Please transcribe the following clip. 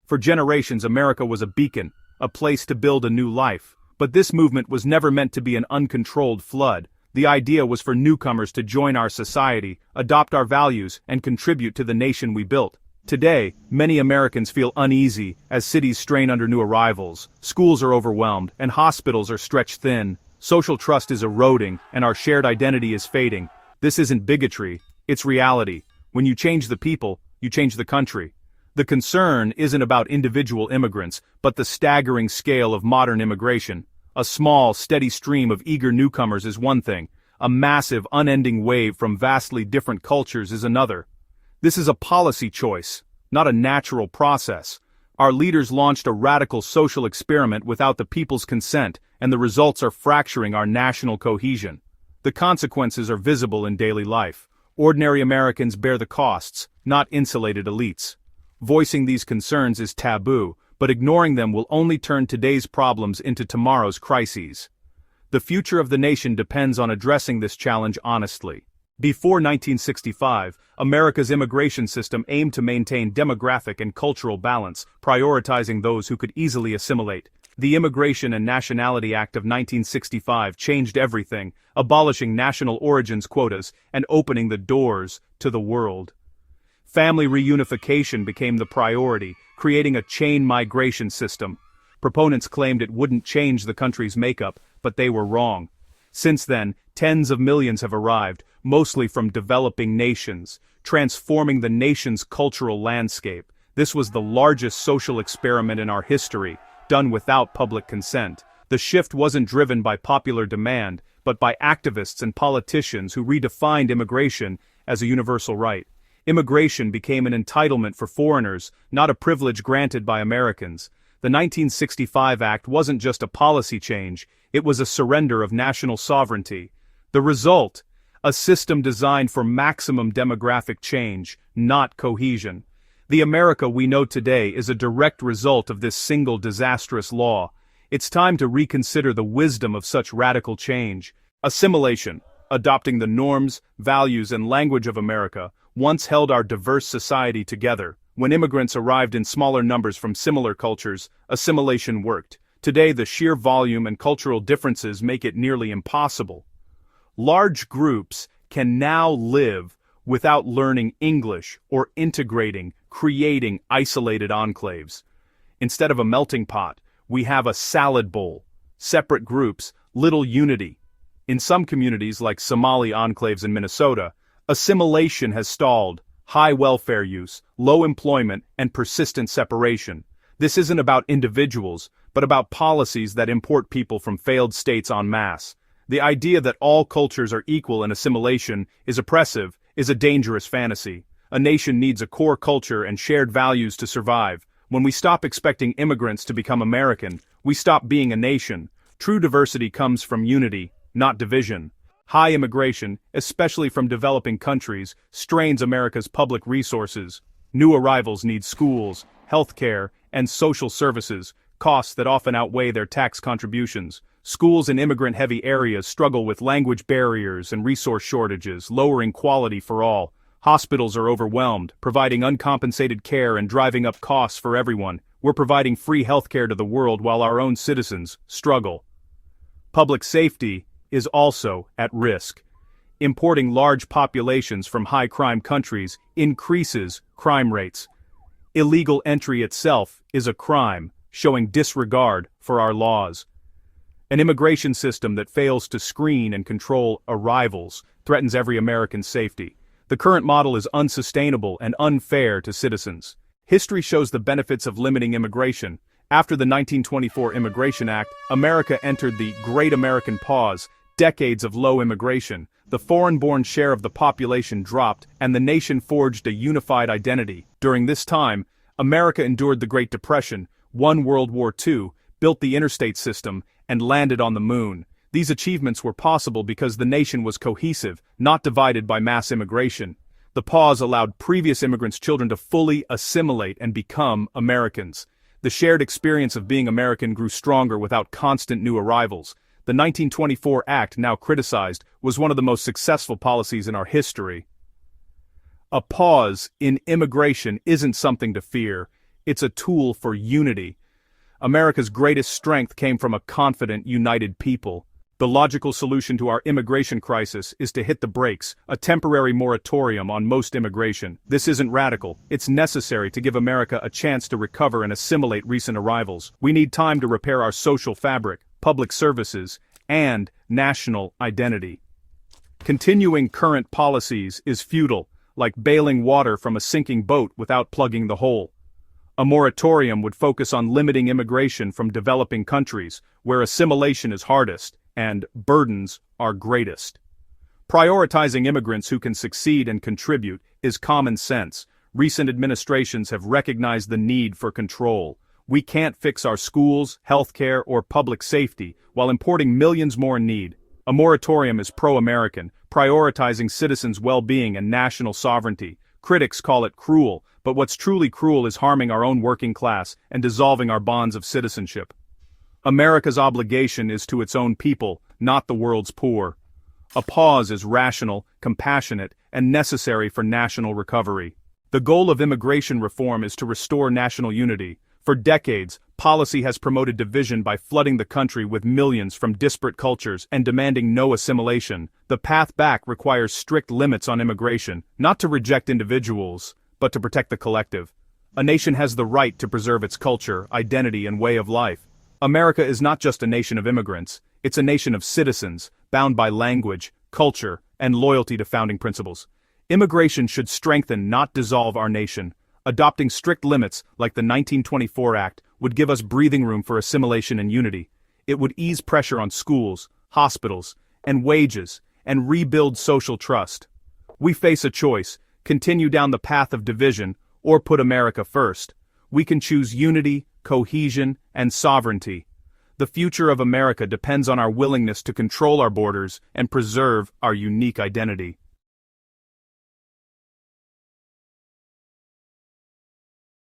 For generations, America was a beacon, a place to build a new life. But this movement was never meant to be an uncontrolled flood. The idea was for newcomers to join our society, adopt our values, and contribute to the nation we built. Today, many Americans feel uneasy as cities strain under new arrivals, schools are overwhelmed, and hospitals are stretched thin. Social trust is eroding, and our shared identity is fading. This isn't bigotry, it's reality. When you change the people, you change the country. The concern isn't about individual immigrants, but the staggering scale of modern immigration. A small, steady stream of eager newcomers is one thing. A massive, unending wave from vastly different cultures is another. This is a policy choice, not a natural process. Our leaders launched a radical social experiment without the people's consent, and the results are fracturing our national cohesion. The consequences are visible in daily life. Ordinary Americans bear the costs, not insulated elites. Voicing these concerns is taboo, but ignoring them will only turn today's problems into tomorrow's crises. The future of the nation depends on addressing this challenge honestly. Before 1965, America's immigration system aimed to maintain demographic and cultural balance, prioritizing those who could easily assimilate. The Immigration and Nationality Act of 1965 changed everything, abolishing national origins quotas and opening the doors to the world. Family reunification became the priority, creating a chain migration system. Proponents claimed it wouldn't change the country's makeup, but they were wrong. Since then, tens of millions have arrived, mostly from developing nations, transforming the nation's cultural landscape. This was the largest social experiment in our history, done without public consent. The shift wasn't driven by popular demand, but by activists and politicians who redefined immigration as a universal right. Immigration became an entitlement for foreigners, not a privilege granted by Americans. The 1965 Act wasn't just a policy change, it was a surrender of national sovereignty. The result? A system designed for maximum demographic change, not cohesion. The America we know today is a direct result of this single disastrous law. It's time to reconsider the wisdom of such radical change. Assimilation, adopting the norms, values, and language of America, once held our diverse society together. When immigrants arrived in smaller numbers from similar cultures, assimilation worked. Today, the sheer volume and cultural differences make it nearly impossible. Large groups can now live without learning English or integrating, creating isolated enclaves. Instead of a melting pot, we have a salad bowl. Separate groups, little unity. In some communities like Somali enclaves in Minnesota, assimilation has stalled. High welfare use, low employment, and persistent separation. This isn't about individuals, but about policies that import people from failed states en masse. The idea that all cultures are equal in assimilation is oppressive, is a dangerous fantasy. A nation needs a core culture and shared values to survive. When we stop expecting immigrants to become American, we stop being a nation. True diversity comes from unity, not division. High immigration, especially from developing countries, strains America's public resources. New arrivals need schools, healthcare, and social services, costs that often outweigh their tax contributions. Schools in immigrant-heavy areas struggle with language barriers and resource shortages, lowering quality for all. Hospitals are overwhelmed, providing uncompensated care and driving up costs for everyone. We're providing free healthcare to the world while our own citizens struggle. Public safety is also at risk. Importing large populations from high-crime countries increases crime rates. Illegal entry itself is a crime, showing disregard for our laws. An immigration system that fails to screen and control arrivals threatens every American's safety. The current model is unsustainable and unfair to citizens. History shows the benefits of limiting immigration. After the 1924 Immigration Act, America entered the Great American Pause, decades of low immigration. The foreign-born share of the population dropped, and the nation forged a unified identity. During this time, America endured the Great Depression, won World War II, built the interstate system, and landed on the moon. These achievements were possible because the nation was cohesive, not divided by mass immigration. The pause allowed previous immigrants' children to fully assimilate and become Americans. The shared experience of being American grew stronger without constant new arrivals. The 1924 Act, now criticized, was one of the most successful policies in our history. A pause in immigration isn't something to fear. It's a tool for unity. America's greatest strength came from a confident, united people. The logical solution to our immigration crisis is to hit the brakes, a temporary moratorium on most immigration. This isn't radical, it's necessary to give America a chance to recover and assimilate recent arrivals. We need time to repair our social fabric, public services, and national identity. Continuing current policies is futile, like bailing water from a sinking boat without plugging the hole. A moratorium would focus on limiting immigration from developing countries, where assimilation is hardest and burdens are greatest. Prioritizing immigrants who can succeed and contribute is common sense. Recent administrations have recognized the need for control. We can't fix our schools, healthcare, or public safety while importing millions more in need. A moratorium is pro-American, prioritizing citizens' well-being and national sovereignty. Critics call it cruel, but what's truly cruel is harming our own working class and dissolving our bonds of citizenship. America's obligation is to its own people, not the world's poor. A pause is rational, compassionate, and necessary for national recovery. The goal of immigration reform is to restore national unity. For decades, policy has promoted division by flooding the country with millions from disparate cultures and demanding no assimilation. The path back requires strict limits on immigration, not to reject individuals, but to protect the collective. A nation has the right to preserve its culture, identity, and way of life. America is not just a nation of immigrants, it's a nation of citizens, bound by language, culture, and loyalty to founding principles. Immigration should strengthen, not dissolve our nation. Adopting strict limits, like the 1924 Act, would give us breathing room for assimilation and unity. It would ease pressure on schools, hospitals, and wages, and rebuild social trust. We face a choice: continue down the path of division, or put America first. We can choose unity, cohesion, and sovereignty. The future of America depends on our willingness to control our borders and preserve our unique identity.